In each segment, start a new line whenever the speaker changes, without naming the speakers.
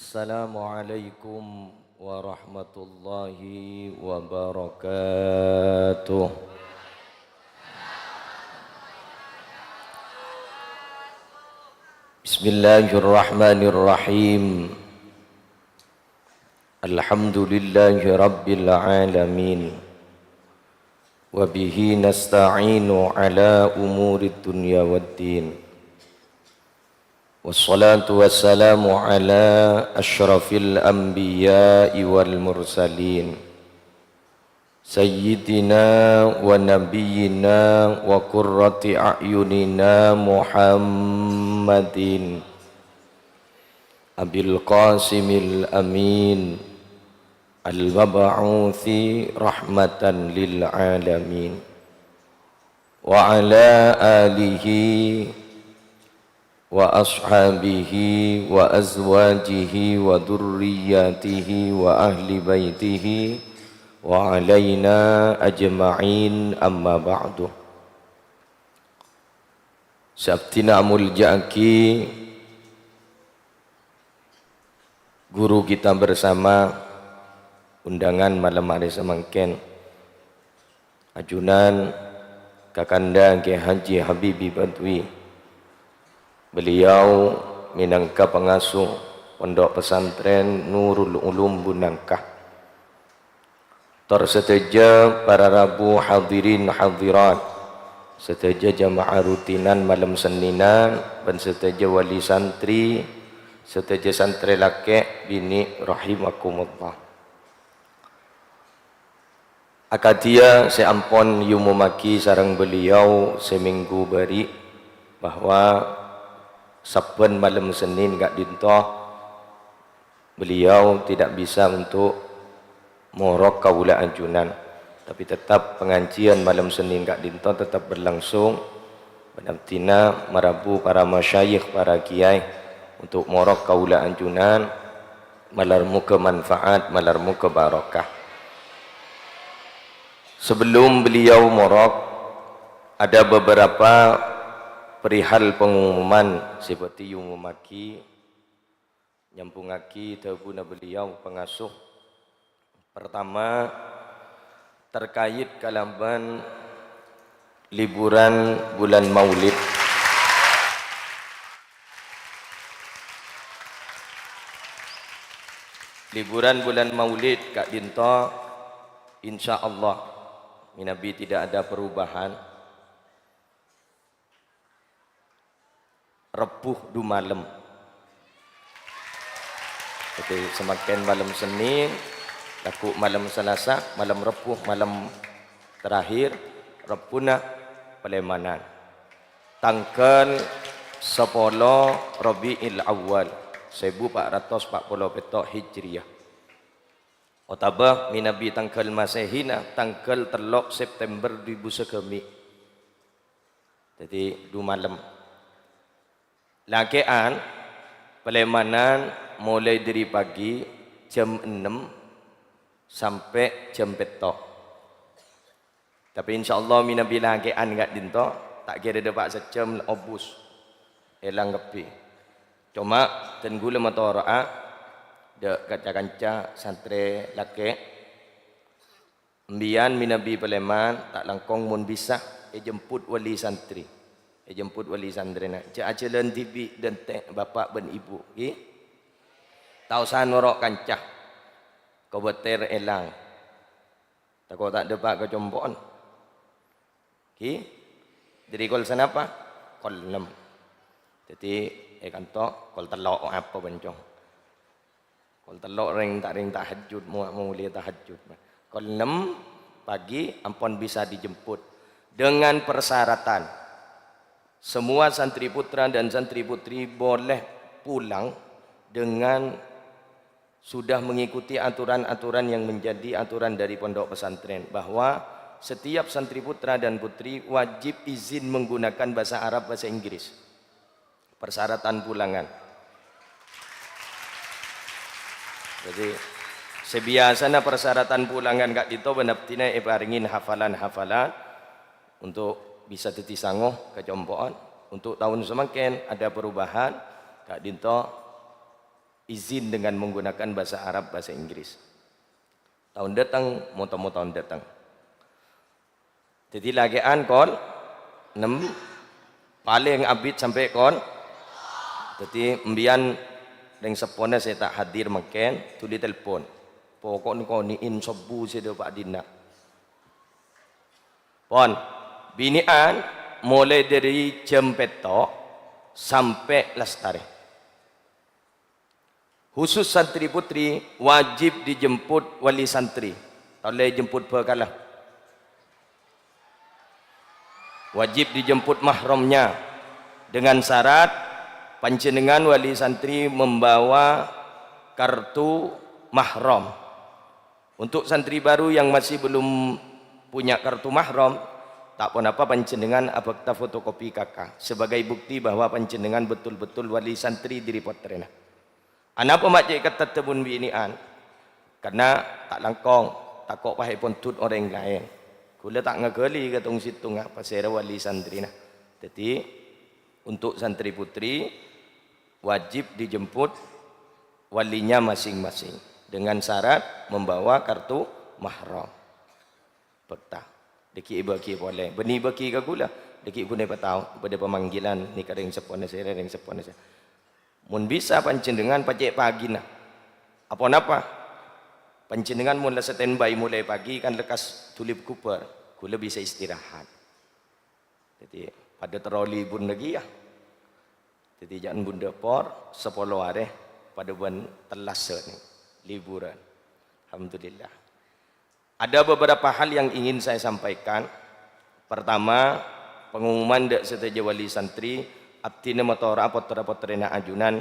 Assalamualaikum warahmatullahi wabarakatuh. Bismillahirrahmanirrahim. Alhamdulillahi rabbil alamin. Wa bihi nasta'inu ala umurid dunya waddin. Wassalatu wassalamu ala asyrafil anbiya'i wal mursalin Sayyidina wa nabiyyina wa qurrati a'yunina Muhammadin Abil Qasimil Amin Al-mab'uthi rahmatan lil alamin Wa ala alihi wa ashabihi wa azwajihi wa dhurriyyatihi wa ahli baitihi wa alaina ajma'in amma ba'du. Sabtina muljaki guru kita bersama undangan malam hari semangken ajunan Kakanda Ki Haji Habibi Badwi. Beliau minangka pengasuh pondok pesantren Nurul Ulum Bunangkah. Terseteja para rabu hadirin hadirat, seteja jamaah rutinan malam seninan, dan seteja wali santri, seteja santri laki bini rahimakumullah. Akadia seampon yumumaki sarang beliau seminggu beri bahwa saben malam Senin gak dintoh beliau tidak bisa untuk morok kaula anjunan, tapi tetap pengajian malam Senin gak dintoh tetap berlangsung benabtina marabu para masyayikh para kiai untuk morok kaula anjunan malarmu ke manfaat malarmu ke barakah. Sebelum beliau morok ada beberapa perihal pengumuman seperti yang memaki nyampungaki tabuna beliau pengasuh. Pertama terkait kalaban liburan bulan Maulid. Liburan bulan Maulid Kak Dinto insyaallah minabi tidak ada perubahan. Repuh du malam. Jadi semakin malam Senin, laku malam Selasa, malam repuh, malam terakhir repuna Palemanan. Tanggal 10 Rabiul Awal 1440 Hijriah. Otabah minabi tanggal Masehina tanggal 3 September 2009. Jadi du malam. Lakean Palemanan mulai dari pagi jam 6 sampai jam 7. Tapi insyaallah minabi lakean gak dinto tak kira dapat sejam obus elang kepi. Cuma dan gula motora de kaca-kaca santri lake mbian minabi Paleman tak langkong mun bisa jemput wali santri. Jemput wali santri nak jalan TV dan teh bapak dan ibu tahu sanorok kancah kau beter elang takut tak dapat kau jompon jadi kol senapa kol 6 jadi kanto kol telok apa bencong kol telok ring tahajud mulai tahajud kol 6 pagi ampun bisa dijemput dengan persyaratan semua santri putra dan santri putri boleh pulang dengan sudah mengikuti aturan-aturan yang menjadi aturan dari pondok pesantren, bahwa setiap santri putra dan putri wajib izin menggunakan bahasa Arab, bahasa Inggris. Persyaratan pulangan. Jadi sebiasanya persyaratan pulangan kak dito benaptina paringin hafalan-hafalan untuk bisa teti sangoh kecompoan. Untuk tahun semakin ada perubahan Kak Dinto izin dengan menggunakan bahasa Arab, bahasa Inggris. Tahun datang, mau tahun datang. Jadi lagian kon 6 paling abid sampai kon. Jadi embian dengan sepona saya tak hadir makan, tulis telefon. Pokok kau ni in sobu saya Pak Dina. Pon, binian mulai dari jam petok sampai lestari. Khusus santri putri wajib dijemput wali santri. Tak boleh jemput berkalah. Wajib dijemput mahramnya dengan syarat panjenengan wali santri membawa kartu mahram. Untuk santri baru yang masih belum punya kartu mahram, tak pun apa panjenengan abakta fotokopi kakak sebagai bukti bahwa panjenengan betul-betul wali santri di Potrena. Anak pemakcik kata tebun binian karena tak langkong takut pahai pun tut orang lain. Kula tak ngegeli katong situ ngak pasera wali santri nah. Jadi untuk santri putri wajib dijemput walinya masing-masing dengan syarat membawa kartu mahram. Betah. Deki bagi boleh. Beni bagi ke gula. Deki guna patau pada pemanggilan ni kadang sepona saya ring sepona saya. Mun bisa panjenengan pacek pagi nah. Apa napa? Panjenengan mun la standby mulai pagi kan lekas tulip kuper. Kula bisa istirahat. Jadi pada troli pun lagi ya. Jadi jangan bunda por 10 hari pada bulan telasa ni liburan. Alhamdulillah. Ada beberapa hal yang ingin saya sampaikan. Pertama, pengumuman dak seteja wali santri abtina motora potra-potrena ajunan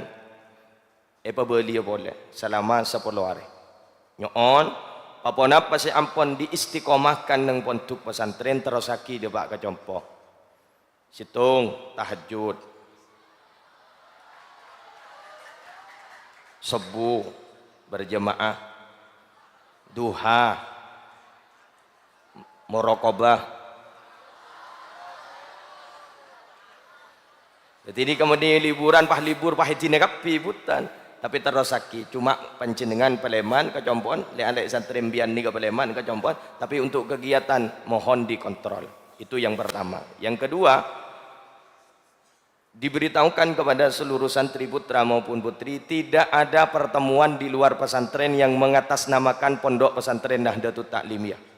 beli boleh selama 10 hari. Nyoon apa napa si ampon diistiqomahkan nang pondok pesantren terosaki dia bak kacompo. Situng tahajud. Subuh berjamaah. Duha. Muraqabah. Jadi ini kemudian liburan libur hijine kapi butan tapi terosaki cuma panjenengan Paleman kecompon le-ale santri mbian ni ke Paleman kecompon tapi untuk kegiatan mohon dikontrol. Itu yang pertama. Yang kedua, diberitahukan kepada seluruh santri putra maupun putri tidak ada pertemuan di luar pesantren yang mengatasnamakan pondok pesantren Nahdlatul Ta'limiyah.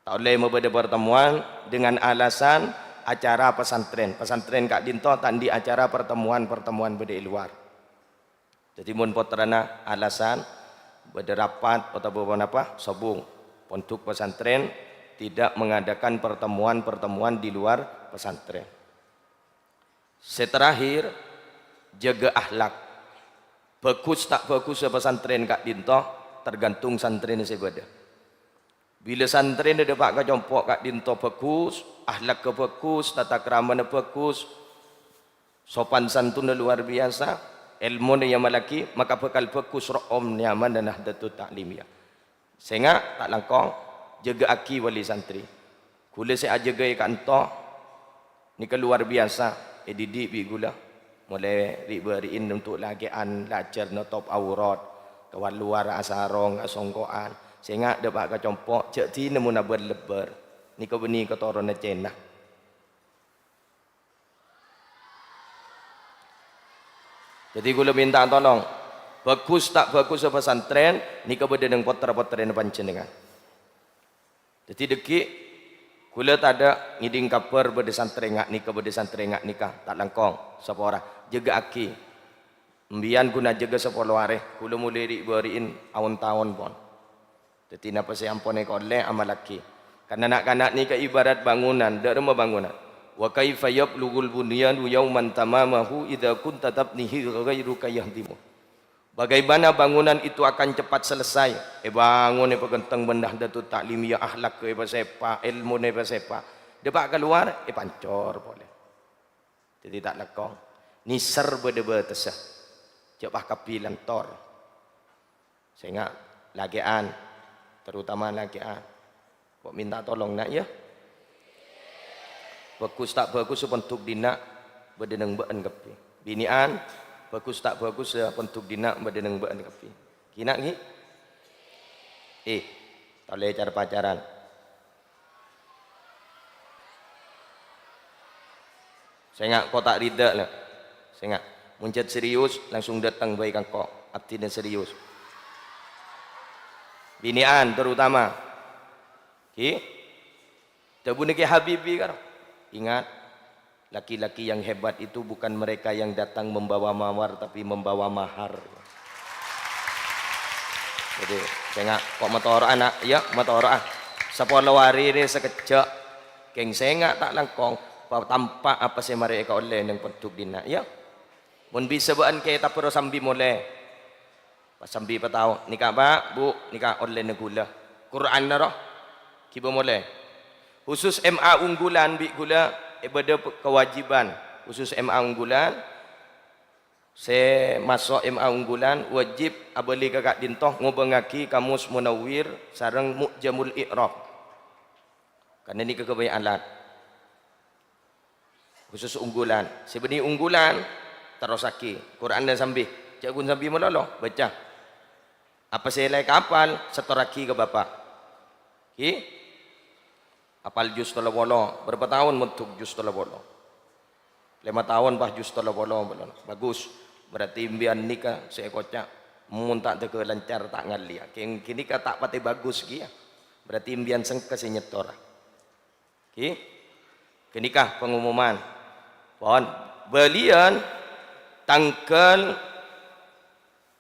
Tak boleh membeda pertemuan dengan alasan acara pesantren. Pesantren Kak Dinto tandi acara pertemuan beda luar. Jadi mun potrana alasan beda rapat atau apa sobung untuk pesantren tidak mengadakan pertemuan di luar pesantren. Seterakhir jaga akhlak. Bagus tak bagus pesantren Kak Dinto tergantung santren sebeda. Bila santren ada pak kacompok Kak Dinto bagus, akhlak ke bagus, tata krama bagus, sopan santun luar biasa, ilmu yang malaki, maka bakal bagus ro'om nyaman dan Nahdlatul Ta'limiyah. Sehingga tak langkong jaga aki wali santri. Kula saya jaga kanto ni keluar biasa, didik bi gula. Mulai ribariin untuk lagian lajar notop aurat, kawan luar asarong asongkoan. Sehingga dapat kacompok cek ti nemu na berlebar ni ko beni ko toron na cena. Jadi gula minta tolong bagus tak bagus pesantren ni ko beda dengan potra-potra na panjenengan. Jadi deki gula tak ada ngiding kabar beda santren ngak nikah beda santren ngak nikah tak langkong sapa ora jaga aki. Mbian guna jaga 10 hari gula mulai diberiin awon-tawon pon. Jadi napa saya ampone koleh amalaki. Karena anak-anak ni ke ibarat bangunan, dak rumah bangunan. Wa kaifa yablugul bunyanu yauman tamamahu idza kunta tabnihi ghairuka yahdimu. Bagaimana bangunan itu akan cepat selesai? Bangun pegenteng bendah Nahdlatul Ta'limiyah akhlak ke sepa, ilmu ne sepa. Depak keluar pancor boleh. Jadi tak lekong. Nisar bede-bede tesah. Cepah kapilan tor. Sehingga lagian terutama lagian kok minta tolong nak ya bagus tak bagus bentuk dina bedeneng been kepi binian bagus tak bagus ya bentuk dinak badan ban kapi. Kina ngi? Toleh cara pacaran. Saya ngak kau tak rida lah. Saya ngak muncet serius langsung datang baik kau. Abdi dan serius. Binian terutama. Ki? Tabun ke Habibi kan? Ingat, laki-laki yang hebat itu bukan mereka yang datang membawa mawar tapi membawa mahar. Jadi saya ngak kok motor anak, ya motor Sepuluh hari ini sekejap, keng saya ngak tak langkong, tampak apa saya mereka oleh yang bentuk dina, ya. Mun bisa buan ke tak perlu sambil mulai, pas sambil patau, nikah pak, bu, nikah oleh negula, Quran naro, kibo mulai, khusus MA unggulan bi gula, ibadah kewajiban, khusus MA unggulan. Saya masuk MA unggulan wajib abali kakak dintoh ngobengaki kamus munawwir sareng mu'jamul i'rab. Karena ini kekebayaan alat. Khusus unggulan. Sebenarnya unggulan terosaki Quran dan sambil. Jagun sambil meloloh baca. Apa saya like kapal setoraki ke bapak. Ki? Apal juz tolong bolo. Berapa tahun untuk juz tolong bolo? 5 tahun bah juz tolong bolo. Bagus. Berarti imbian nikah saya kocak muntak teke lancar tak ngalia. Kini tak pati bagus kia. Berarti imbian sengke senyetor. Ki? Kenikah pengumuman. Pohon belian tanggal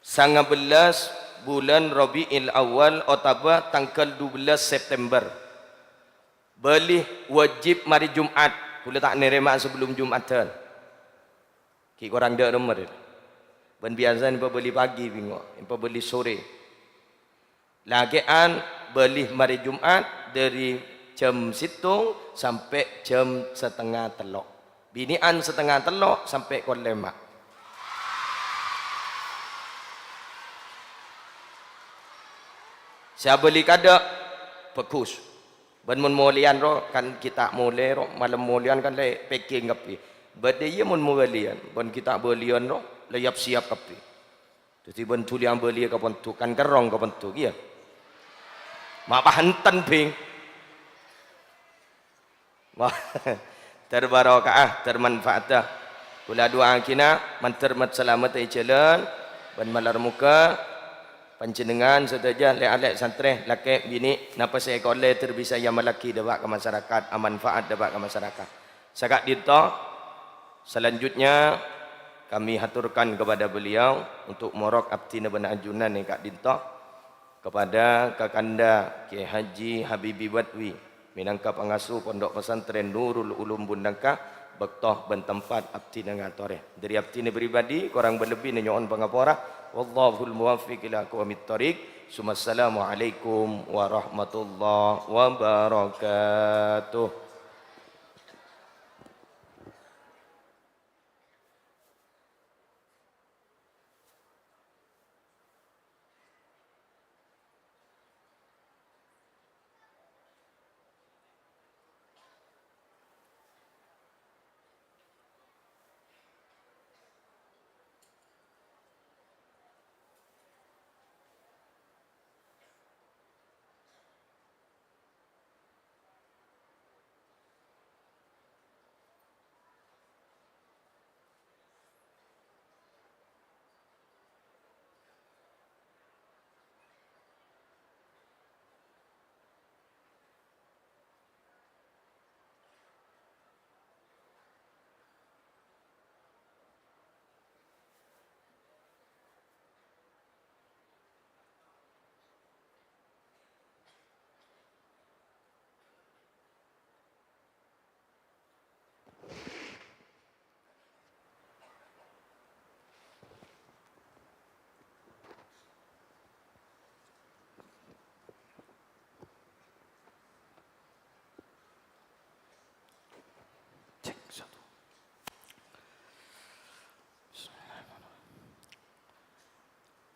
19 bulan Rabiul Awal atau tanggal 12 September. Beli wajib mari Jumat. Kula tak nerima sebelum Jumatan. Ki korang dak nomor. Ben biasa ni beli pagi bingung, beli sore. Lagian beli mari Jumat dari jam 7 sampai jam setengah telok. Binian setengah telok sampai kon lemak. Saya beli kada bagus. Ben mun mulian ro kan kita mulai ro malam mulian kan le packing kapi. Bade ye mun mulian ben kita belian ro layap siap kapi. Jadi ben tulian beli ka pentu kan kerong ka pentu ya. Mak pahantan bing. Wah, terbarokah, termanfaatah. Kula doa kina mantermat selamat ai jalan ban malar muka panjenengan sedaja le-alek santre laki bini napa saya kole terbisa yang melaki debak ke masyarakat manfaat debak ke masyarakat. Sakak dito selanjutnya kami haturkan kepada beliau untuk morok abdi nabana ajunan ni kak dito kepada kakanda Kiai Haji Habibi Wadwi minangka pengasuh pondok pesantren Nurul Ulum Bundangka bektoh ben tempat abdi ngatore dari abdi ni pribadi korang berlebih ni nyoon pangapora wallahul muwaffiq ila aqwamit thoriq. Assalamualaikum warahmatullahi wabarakatuh.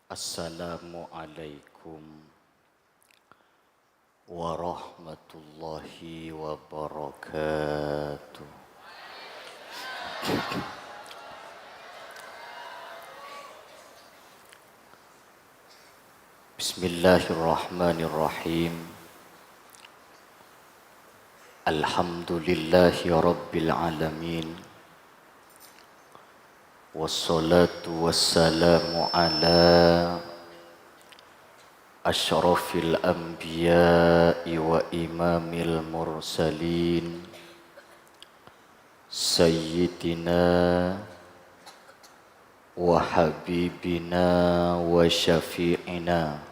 Assalamualaikum warahmatullahi wabarakatuh. Bismillahirrahmanirrahim. Alhamdulillahi rabbil alamin. Wassalatu wassalamu ala asyrafil anbiya'i wa imamil mursalin Sayyidina wa habibina wa syafi'ina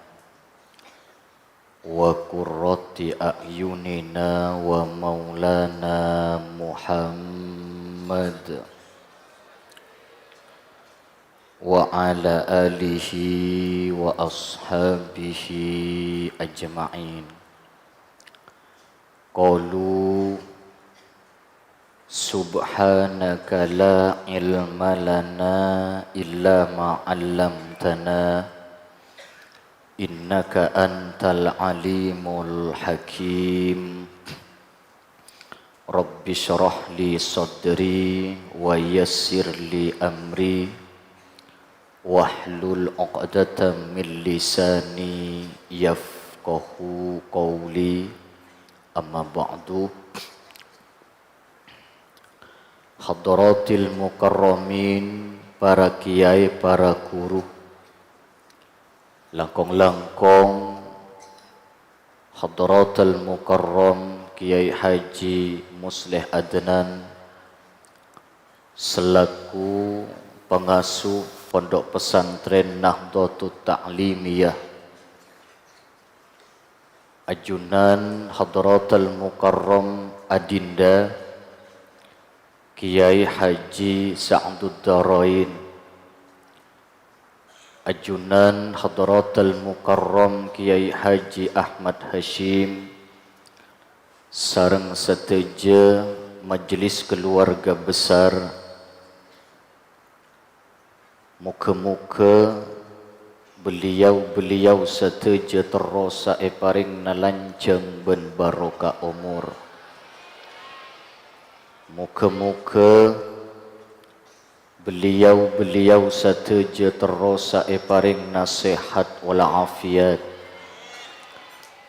wa qurrati a'yunina wa maulana Muhammad wa ala alihi wa ashabihi ajma'in. Qalu subhanaka la ilma lana illa ma 'allamtana innaka antal alimul hakim. Rabbi syrah li sadri wa yassir li amri wahlul 'uqdatam min lisani yafqahu qawli. Amma ba'du. Hadratil mukarramin, para kiai, para guru, langkong-langkong Hadratul Mukarram Kiai Haji Muslih Adnan selaku pengasuh Pondok Pesantren Nahdlatul Ta'limiyah, ajunan Hadratul Mukarram Adinda Kiai Haji Sa'dud Darain, ajunan Hadratul Mukarram Kiai Haji Ahmad Hashim, sareng seteja majelis keluarga besar. Muka-muka beliau-beliau seteja terosa paring nalanceng ben barokah umur. Muka-muka beliau-beliau seteja terosa paring nasihat wal afiat.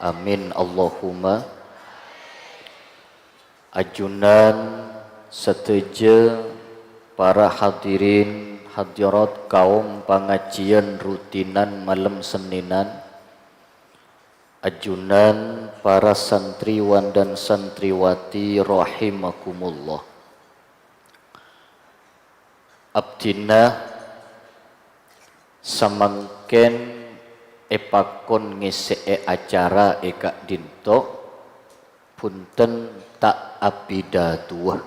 Amin Allahumma. Ajunan seteja para hadirin hadirat kaum pengajian rutinan malam Seninan, ajunan para santriwan dan santriwati rahimakumullah. Abdina samangken epakon ngese acara eka dinto punten tak abidatuh.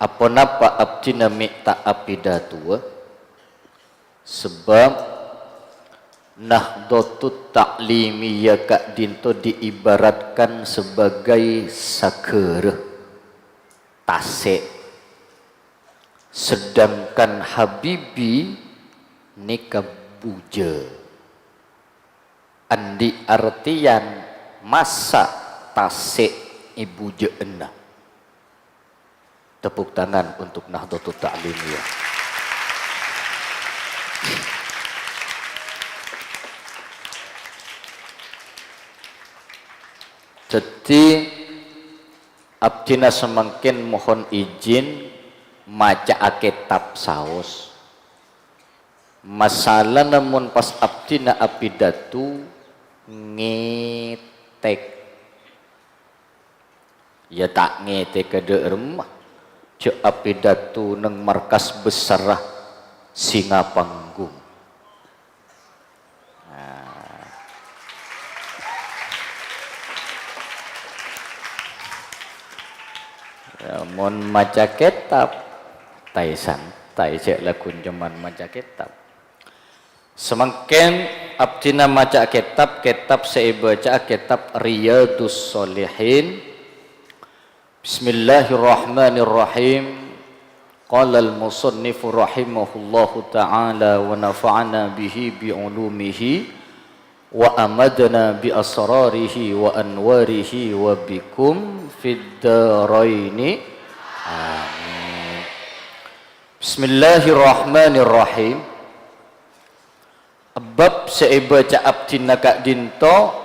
Apa napa abdina tak abidatuh? Sebab Nahdlatul Ta'limiyah kak dinto diibaratkan sebagai saker tasik, sedangkan Habibi nikah buja. Andi artian masa tasik ibu jeena. Tepuk tangan untuk Nahdlatul Ta'limiyah. Jadi abdina semakin mohon izin maca kitab saos. Masalah namun pas abdina abidatu ngetek. Ya tak ngetek ke rumah. Cek abidatu neng markas besar Singa Panggung. Mon maca kitab tai santai cek lakun cuman maca kitab. Semakin abdina maca kitab saya baca kitab Riyadus Shalihin. Bismillahirrahmanirrahim. Qala al-musannifu rahimahullahu ta'ala wa nafa'ana bihi bi'ulumihi wa amadna bi asrarihi wa anwarihi wa bikum fid daraini. Amin. Bismillahirrahmanirrahim. bab seiba ca'ab tina kak dinto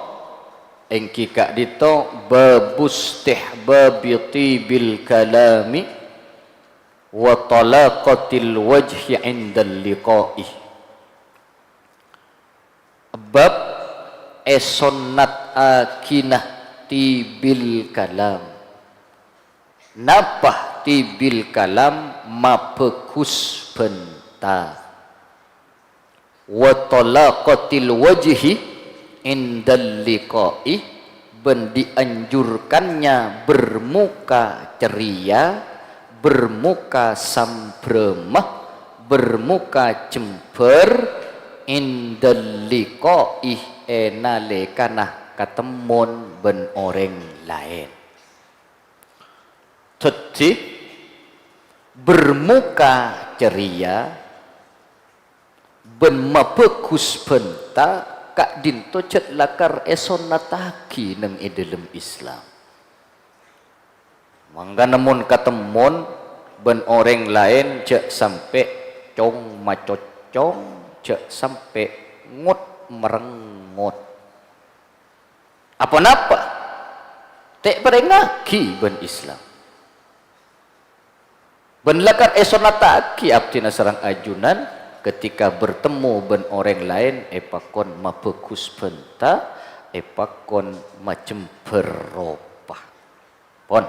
engki kak dito babustihbabi tibil kalami wa talaqatil wajhi indal liqa'i. Bab esonnat akinah tibil kalam. Napah tibil kalam mapekus benta. Wa talaqatil wajhi indal liqa'i, ben dianjurkannya bermuka ceria, bermuka sambremah, bermuka cember indal liqa'i enalekanah katemun ben orang lain. Jadi bermuka ceria ben mapekus benta kak dinto cet lakar esonataki nang dalam Islam. Mangga namun katemun ben orang lain cek sampai cong macocong, cek sampai ngut merengut. Apa-apa tek berengaki ben Islam. Ben lakar esonataki abdi nasarang ajunan ketika bertemu ben orang lain epakon mapekus benta, epakon macem beropah. Pon.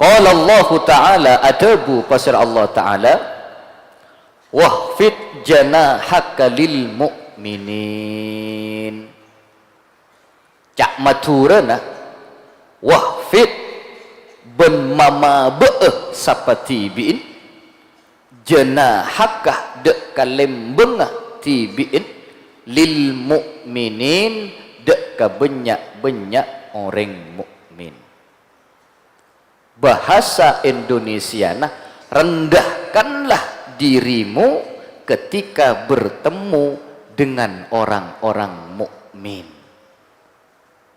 Qala Allah Ta'ala adabu pasir Allah Ta'ala wahfid janahaka lil mu'minin. Cak maturana wahfid ben mama be'eh sapati bi'in janahakah dek kalembengah tibi'in lil mu'minin dek ka banyak-banyak orang mukmin. Bahasa Indonesia nah, rendahkanlah dirimu ketika bertemu dengan orang-orang mukmin.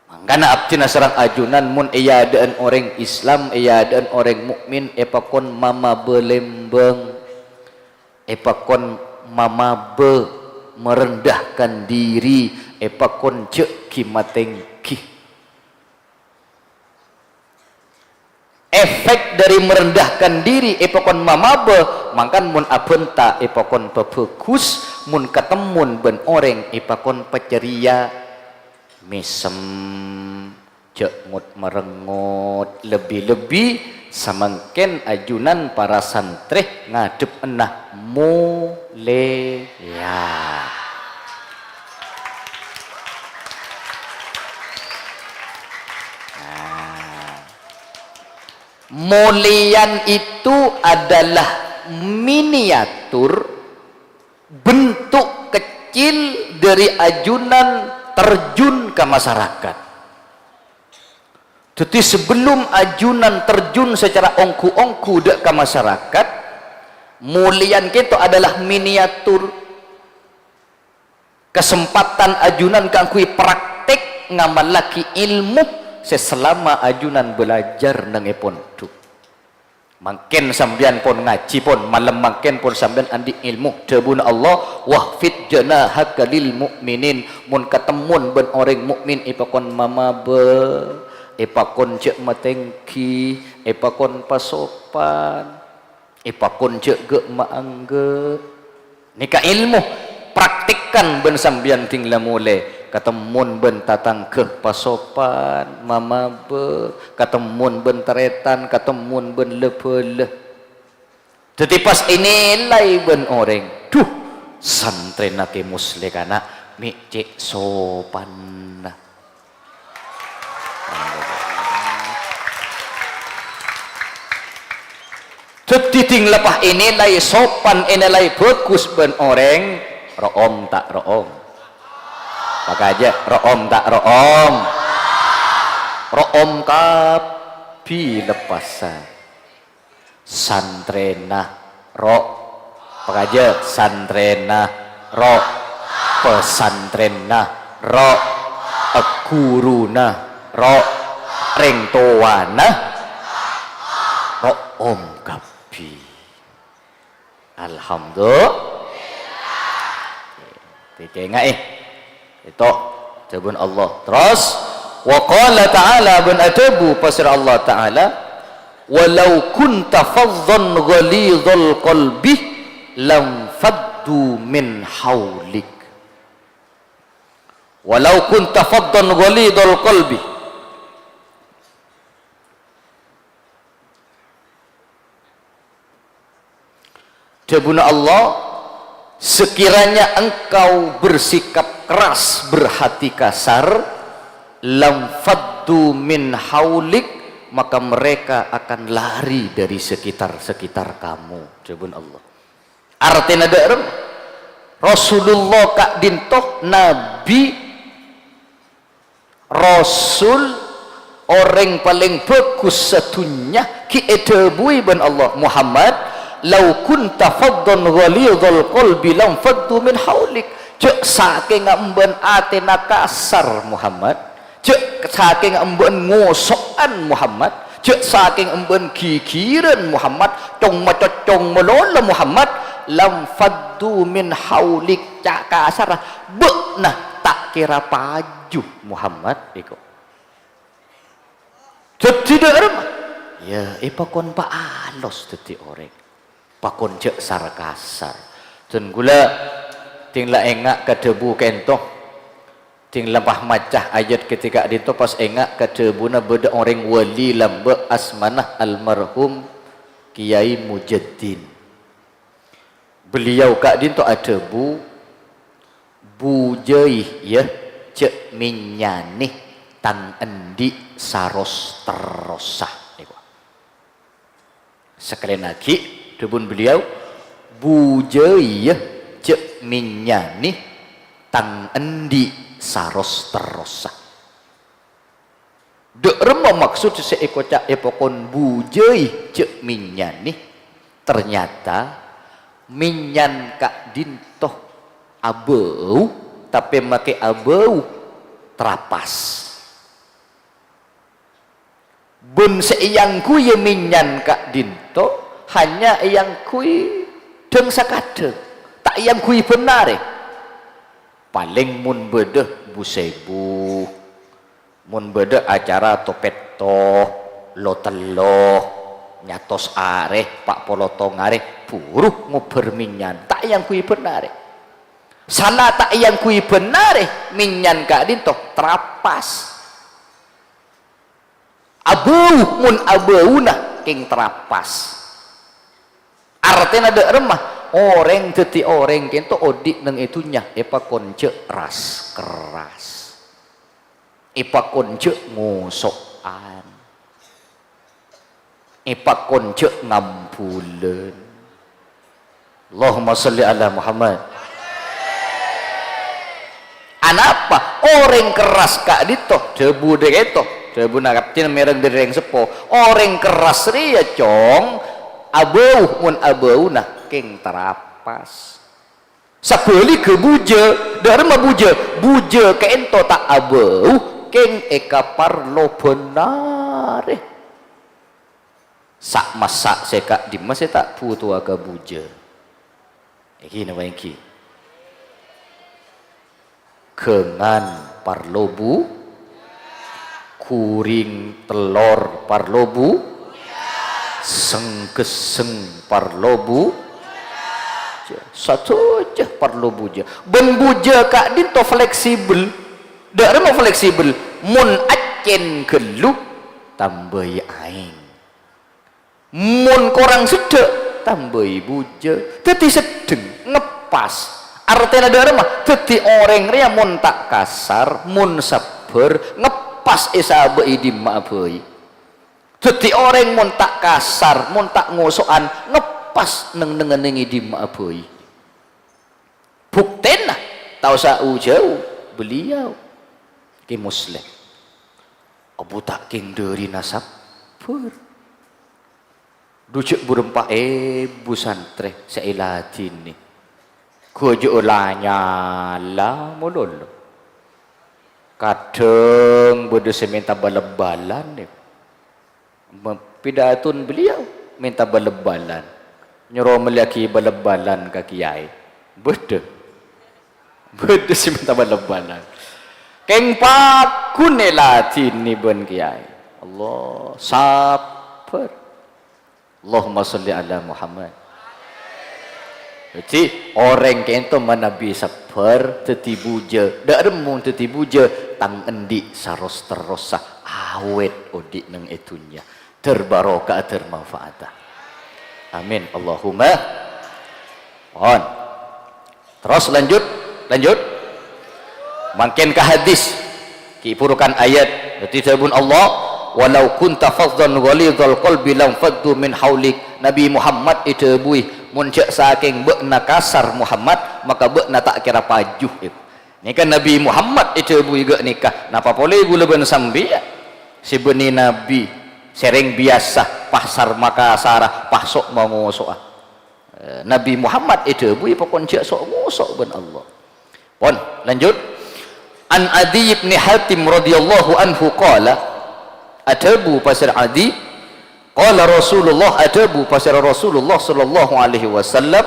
Mangkana abdi nasarang ajunan mun iyadaan orang Islam, iyadaan orang mukmin epakon mama belembeng, epakon mama be merendahkan diri, epakon cek kimatengki. Efek dari merendahkan diri epakon mama be mangkan mun abenta epakon pepekus, mun katemun ben orang epakon peceria mesem cek ngut merengut, lebih-lebih samangken ajunan para santri ngadep enah mulia. Mulian itu adalah miniatur bentuk kecil dari ajunan terjun ke masyarakat. Jadi sebelum ajunan terjun secara ongku-ongku dek ke masyarakat, mulian kita adalah miniatur kesempatan ajunan kangkui praktek ngamal laki ilmu seselama ajunan belajar nang epon tu. Mangken sambian pon ngaji pon malam mangken pon sambian andi ilmu debun Allah wahfid janahaka lil mu'minin, mun katemun ben orang mukmin ipakon mama be, ipakon cek matengki, ipakon pasopan, ipakon cek ge maangge. Nika ilmu praktikkan ben sambian tinggal mulai katemun ben tatang ke pasopan mama be, katemun ben teretan, katemun ben lepeleh. Jadi pas ini lai ben orang duh santri nake muslikana mi cek sopan. Jadi ting lepas ini lai sopan, ini lai bagus ben orang room tak room. Pakai aja room tak room. Room kapi lepasan. Santrena ro. Pakai aja santrena ro. Pesantrena ro. Guruna ro. Rengtowana room kapi. Alhamdulillah. Ingat itu jabun Allah. Terus wa qala ta'ala bin atabu pasir Allah Ta'ala walau kunta faddan ghalidhal qalbi lam faddu min haulik. Walau kunta faddan ghalidhal qalbi, jabun Allah, sekiranya engkau bersikap keras, berhati kasar, lam faddu min haulik, maka mereka akan lari dari sekitar kamu. Jabun Allah. Artinya ada Rasulullah kak dintoh Nabi Rasul orang paling bagus satunya ki edebui ban Allah Muhammad lau kunta faddan ghalidhal qalbi lam faddu min haulik. Cek saking emben atena kasar Muhammad, cek saking emben ngosokan Muhammad, cek saking emben kikiran Muhammad, cong macocong melola Muhammad, lam faddu min haulik. Cak kasar beunah tak kira paju Muhammad iko. Tidak remah. Ya, pakon pa alos teti orang. Pakon cek sar kasar. Dan gula tinglah engak ke debu kentoh. Tinglah pah macah ayat ketika dito pas engak ke debu na beda orang wali lambe asmanah almarhum Kiai Mujaddin. Beliau kak dito ada bujai ya cek minyani tang endi saros terosah. Sekali lagi debun beliau bujai ya cek minyani tang endi saros terosah. Dek remah maksud seekocak epokon bujai cek minyani, ternyata minyan kak dintoh abau tapi make abau terapas. Bun seiyang kui minyan kak dinto hanya yang kui deng sakadeng, tak yang kui benar paling mun bedeh busebu, mun bedeh acara topeto loteloh nyatos areh pak polotong areh buruh nguber minyan tak yang kui benar. Salah tak yang kui benar minyan kak dinto terapas. Abau mun abauna king terapas. Artinya ada remah orang teti orang kento odik neng itunya epa konce ras keras, epa konce ngosokan, epa konce ngampulen. Allahumma salli ala Muhammad. Anapa orang keras kak dito debu dek itu debu nakaptin mereng dereng sepo orang keras ria cong abau mun abau nah king terapas sabeli ke buja dari mah buja ke ento tak abau king eka parlo benar sak masak seka di mas tak putu aga buja iki nama iki kengan parlobu kuring telur parlobu sengkeseng parlobu satu aja parlobu aja ben buja kak dinto fleksibel dak mau fleksibel mun acen gelu tambai aing mun korang sedek tambai buja teti sedeng ngepas. Artinya ada mah teti orang ria mun tak kasar mun sabar ngepas isabe di maabei. Teti orang mun tak kasar mun tak ngosokan ngepas neng nengenengi di maabei. Buktena tahu sau jauh beliau ki muslim. Abu tak king dari nasab pur. Ducuk burempa busantre seiladin nih. Kujo ulanya lah molol. Kadang bodoh minta balebalan nih. Pidatun beliau minta balebalan. Nyuruh melaki balebalan ke kiai. Bodoh. Beda si minta balabalan. Keng pakun elatin ni ben kiai. Allah sabar. Allahumma salli ala Muhammad. Jadi orang kento manabi sabar tetibuja. Dak remung tetibuja tang endi saros terosah awet odik nang etunya. Terbarokah termanfaatah. Amin. Allahumma. On. Terus lanjut. Makin ke hadis kipurukan ayat ketika Allah walau kunta faddan ghalidhal qalbi lam faddu min haulik. Nabi Muhammad itu bui mun cek saking beuna kasar Muhammad maka beuna tak kira pajuh itu. Ni kan Nabi Muhammad itu bui gak nikah napa boleh gula ben sambia si beni nabi sering biasa pasar Makassar pasok mau ngosok. Nabi Muhammad itu bui pokon cek sok ngosok ben Allah. Pon lanjut. An Adi ibn Hatim radhiyallahu anhu qala atabu pasir Adi qala Rasulullah atabu pasir Rasulullah sallallahu alaihi wasallam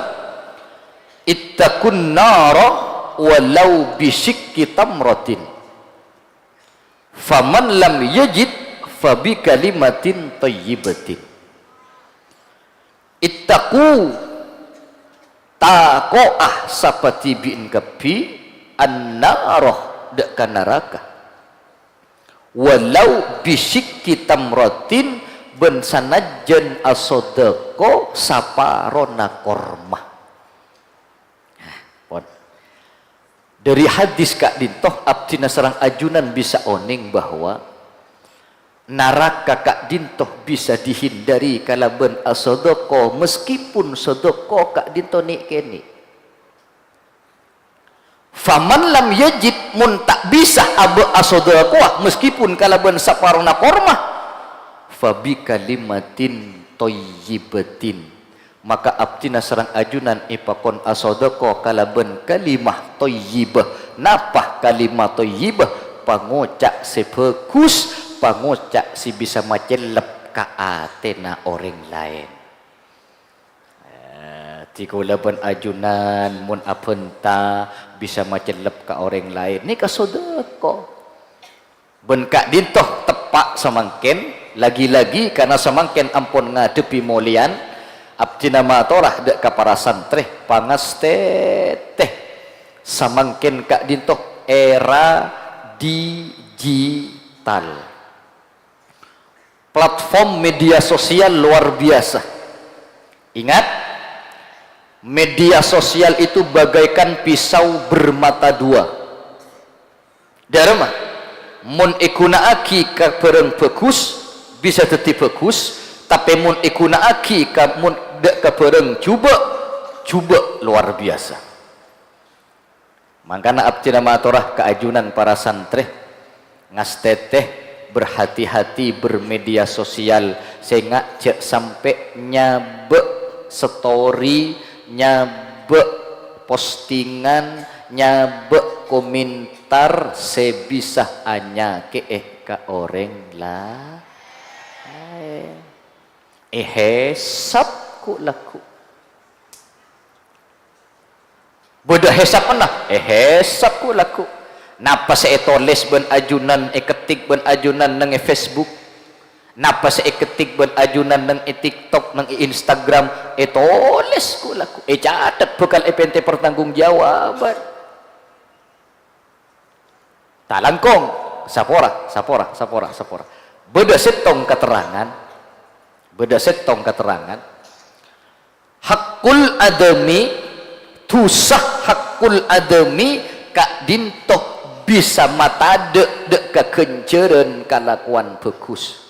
ittaqun nara walau bisyikki tamratin faman lam yajid fabi kalimatin thayyibatin. Ittaqu taqoah sapati bin kapi an-narah dak neraka walau bisyikki tamratin ben sanajan asodako saparona korma. Dari hadis Kak Dintoh abdina serang ajunan bisa oning bahwa neraka Kak Dintoh bisa dihindari kala ben asodako meskipun sodako Kak Dintoh ni kene. Faman lam yajid mun tak bisa abe asodaqah meskipun kalaban saparona korma fabi kalimatin thayyibatin maka abtina sareng ajunan ipakon asodaqah kalaban kalimah thayyibah. Napah kalimah thayyibah pangocak sepekus pangocak si bisa macelep ka atena orang lain. Tiga laban ajunan mun apenta bisa macelep ke orang lain ni ka sedekah ben Kak Dintoh tepak samangken lagi-lagi karena samangken ampun ngadepi mulian abdi nama torah dek ka para santri pangasteteh samangken Kak Dintoh era digital platform media sosial luar biasa. Ingat media sosial itu bagaikan pisau bermata dua. Darma mun ikunaaki ka pereng bagus bisa tetep bagus, tapi mun ikunaaki ka mun dek ka pereng cuba luar biasa. Makana abdi nama torah keajunan para santri ngasteteh berhati-hati bermedia sosial sehingga cek sampai nyabe story nyabe postingan nyabe komentar sebisa hanya ke ka orang lah hesap ku laku bodoh hesap mana hesap ku laku napa saya tulis ben ajunan ketik ben ajunan nang Facebook napa saya ketik ben ajunan nang TikTok nang Instagram tulis ku laku catat bekal PNT pertanggungjawaban talangkong sapora beda setong keterangan hakul adami tusah hakul adami Kak Dintoh bisa mata dek kekenceran kalakuan bagus.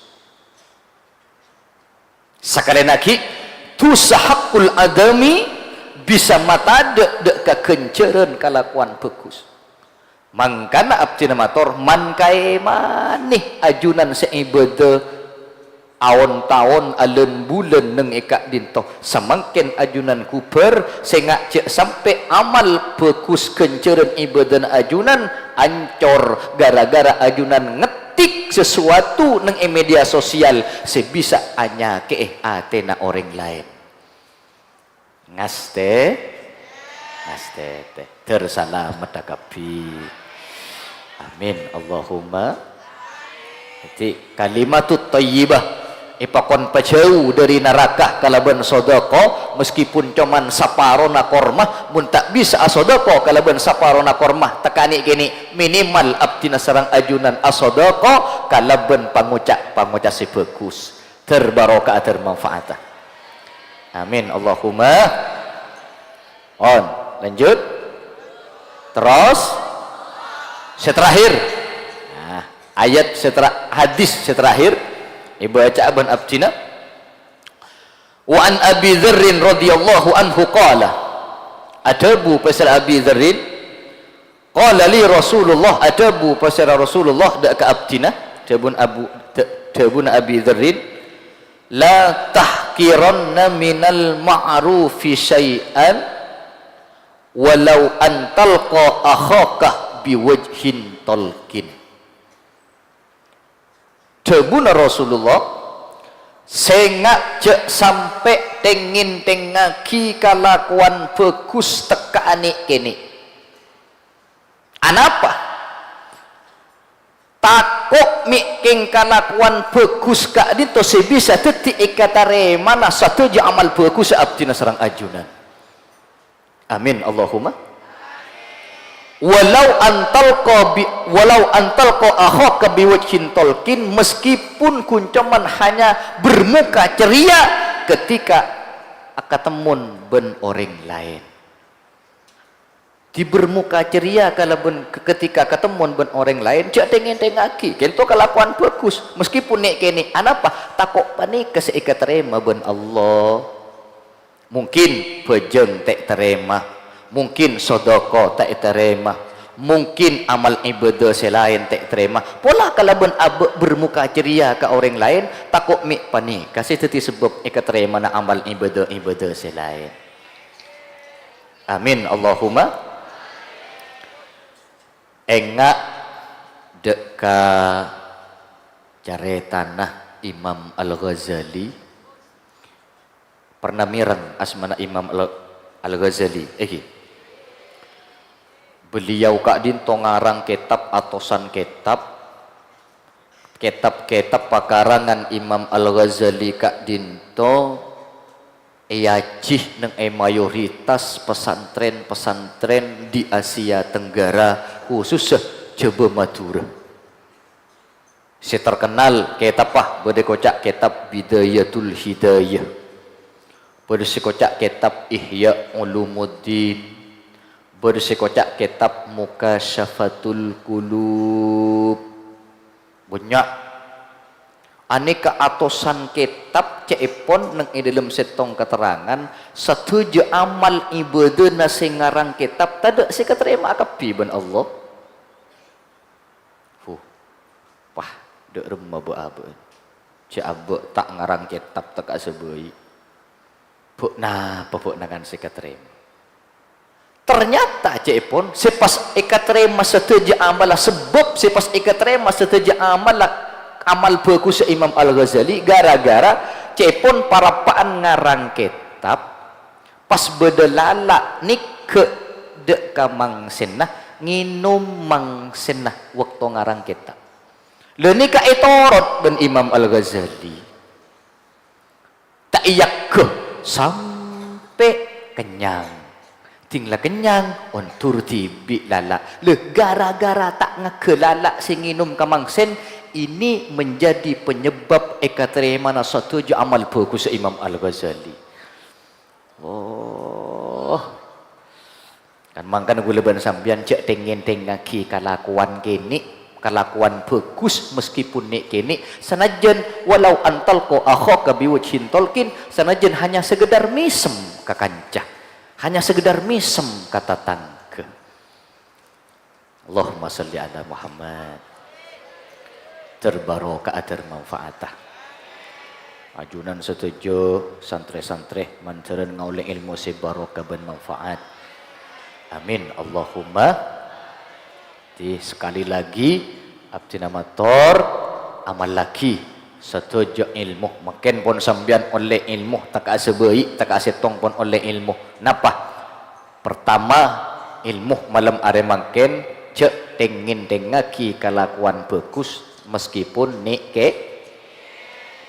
Sekali lagi tusahakul adami bisa mata dek kekenceran kalakuan bagus. Mangkana abdi namator mankai manih ajunan seibadah awon tahun alen bulan neng Kak Dintoh semangkin ajunan kuper sehingga cek sampai amal bagus kenceran ibadah ajunan ancor gara-gara ajunan ngetik sesuatu neng media sosial sebisa hanya ke atena orang lain ngaste teh tersalamat akapi. Amin Allahumma. Jadi kalimatut thayyibah ipakon pajau dari neraka kalaban sodako meskipun cuman saparona kormah mun tak bisa asodako kalaban saparona kormah tekani gini minimal abdina sarang ajunan asodako kalaban pangucap si bagus terbarokah termanfaat. Amin Allahumma. On lanjut terus seterakhir nah, ayat hadis seterakhir ibu baca aban abdina wa an Abi Dzarrin radhiyallahu anhu qala adabu pasal Abi Dzarrin qala li Rasulullah adabu pasal Rasulullah dak ka abdina dabun Abi Dzarrin la tahqiranna minal ma'rufi syai'an walau an talqa akhaka biwajhin talqin. Debuna Rasulullah sengak je sampai tengin tengaki kalakuan bagus teka anik kini anapa takut miking kalakuan bagus kak dito sebisa teti ikatare mana satu je amal bagus abdina sarang ajunan. Amin Allahumma. Walau antalqa akhaka biwajhin talqin meskipun kuncaman hanya bermuka ceria ketika ketemun ben orang lain. Di bermuka ceria kalau ketika ketemun ben orang lain jak tengin-tengaki kento kelakuan bagus meskipun nek kene anapa takok panik keseika terima ben Allah. Mungkin bejeng tak terima, mungkin sodoko tak terima, mungkin amal ibadah selain tak terima. Pola kalau bermuka ceria ke orang lain takut mik panik kasih teti sebab ikat terima na amal ibadah selain. Amin Allahumma. Engak deka caretanah Imam Al-Ghazali pernah mireng asmana Imam Al-Ghazali beliau kak dinto ngarang kitab atosan kitab pakarangan Imam Al-Ghazali kak dinto yacih neng mayoritas pesantren di Asia Tenggara khususnya Jawa Madura. Si terkenal kitab bade kocak kitab Bidayatul Hidayah, bade kocak kitab Ihya Ulumuddin, bade kocak kitab Mukasyafatul Qulub. Banyak aneka atosan kitab ceipon nang dalam setong keterangan setuju amal ibadah nasi ngarang kitab tada si keterima akapi ben Allah. Wah dek rumah bu abu cik abu tak ngarang kitab tak asebui bu nah pupuk nangan si keterima. Ternyata ceipon sepas ikaterima setuju amal sebab sepas ikaterima setuju amal bagus Imam Al-Ghazali gara-gara cepon parapaan ngarang kitab pas bedelala nik ke dek kamang senah nginum mang senah waktu ngarang kitab leni ka etorot ben Imam Al-Ghazali tak iyak ke sampai kenyang tinggal kenyang ontur tibi lala le gara-gara tak ngekelala sing nginum kamang sen ini menjadi penyebab ekaterima satu amal bagus Imam Al-Ghazali. Oh kan mangkan gula ban sambian cek tengen tengaki kalakuan kini kalakuan bagus meskipun nek kini sanajan walau antalqo akhaka biwajhin talqin sanajan hanya sekedar misem ka kancah hanya sekedar misem kata tangke. Allahumma sholli ala Muhammad. Terbarokah termanfaatah. Ajunan setuju santre-santre mancaran ngaule ilmu sebarokah ben manfaat. Amin Allahumma. Di sekali lagi abdi namator amal laki setuju ilmu makin pun sambian oleh ilmu tak asebai tak asetong pun oleh ilmu napa pertama ilmu malam are mangken cek tengin tengaki kelakuan bagus meskipun nek ke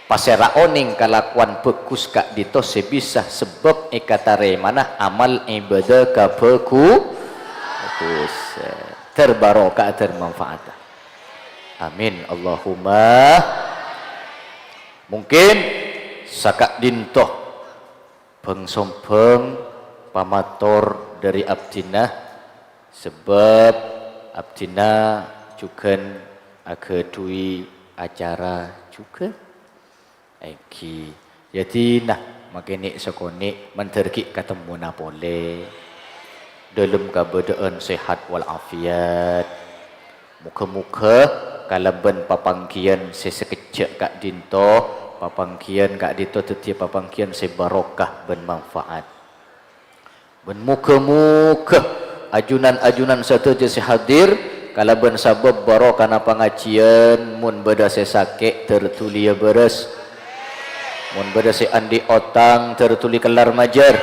pasera oning kelakuan bagus kak dito sebisa sebab ikatare mana amal ibadah ka bagus terbarokah termanfaat. Amin Allahumma. Mungkin sakak dintoh pengsompeng pamator dari abdina sebab abdina juga agedui acara juga Eki. Jadi nah makanya sekonik menterki ketemu na boleh dalam keadaan sehat walafiat. Muka-muka kalaban papangkian sesekejap kak dinto papangkian kak dinto tetiap papangkian sebarokah bermanfaat. Ben muka-muka ajunan-ajunan satu je sehadir kalaban sabab barokah na pengajian mun beda sesakit tertulia beres. Mun berse andi otang tertuli kelar majar.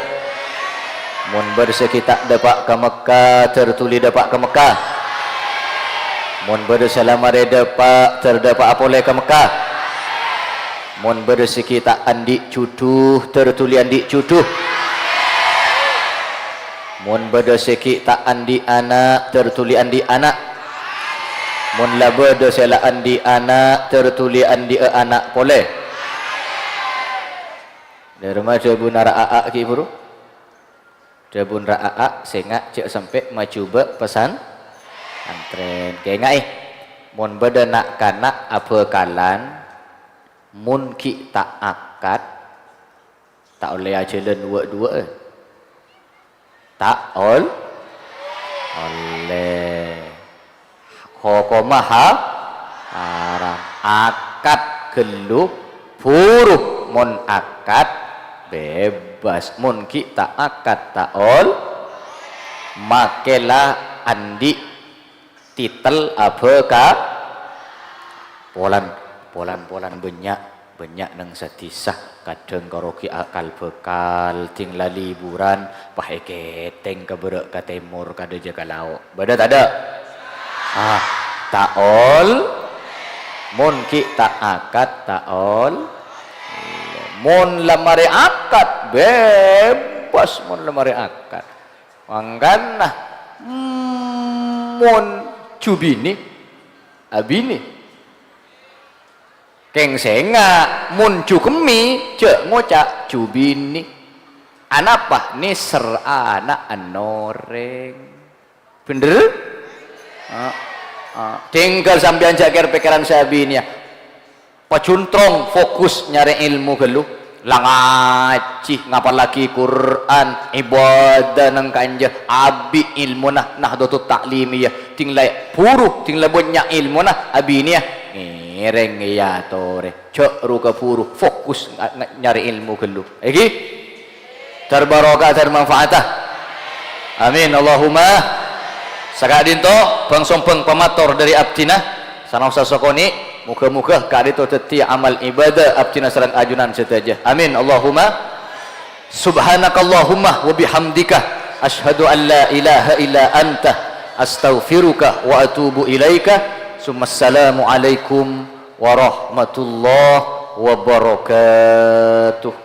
Mun berse kita dapat ke Mekah tertuli dapat ke Mekah. Mun berse lamare dapat terdapat apole ke Mekah. Mun berse kita andi cuduh tertuli andi cuduh. Mun berse kita andi anak tertuli andi anak. Mun la berse la andi anak tertuli andi anak pole. Dari rumah Dabun Ra'a ki bro. Dabun Ra'a sengak cek sampai macuba pesan antren. Kayak ngai. Mun beda nak kanak apa kalan mun ki tak akad tak oleh ajalan dua-dua. Tak oleh. Hukumah haram. Akad gelup buruh mun akad bebas mun kita akad taol makelah andi titel abeka polan banyak nang satisah kadang karoki akal bekal ting la liburan pahe keteng ke berek ke timur kada jaga lauk beda tak ada taol mun kita akad taol mun lamare akad bebas mun lamare akad mangkana mun cubini abini keng senga mun cukemi cek ngocak cubini anapa ni serana anoreng bener tinggal sambian jagar pikiran sabinya pacuntrong fokus nyari ilmu gelu langaci ngapa lagi Quran ibadah nang kanja abi ilmu nah nahdlatul ta'limiyah tinglai puru tinglai banyak ilmu nah abi ni ngereng ya tore cok ruka puru fokus nyari ilmu gelu lagi terbarokah termanfaatah amin Allahumma sakadin to pengsompeng pamator dari abdina sanau sasokoni muka-muka kali itu teti amal ibadah abdina sareng ajunan setaja amin Allahumma subhanakallahumma wa bihamdika asyhadu an la ilaha illa anta astaghfiruka wa atubu ilaika summassalamu alaikum warahmatullahi wabarakatuh.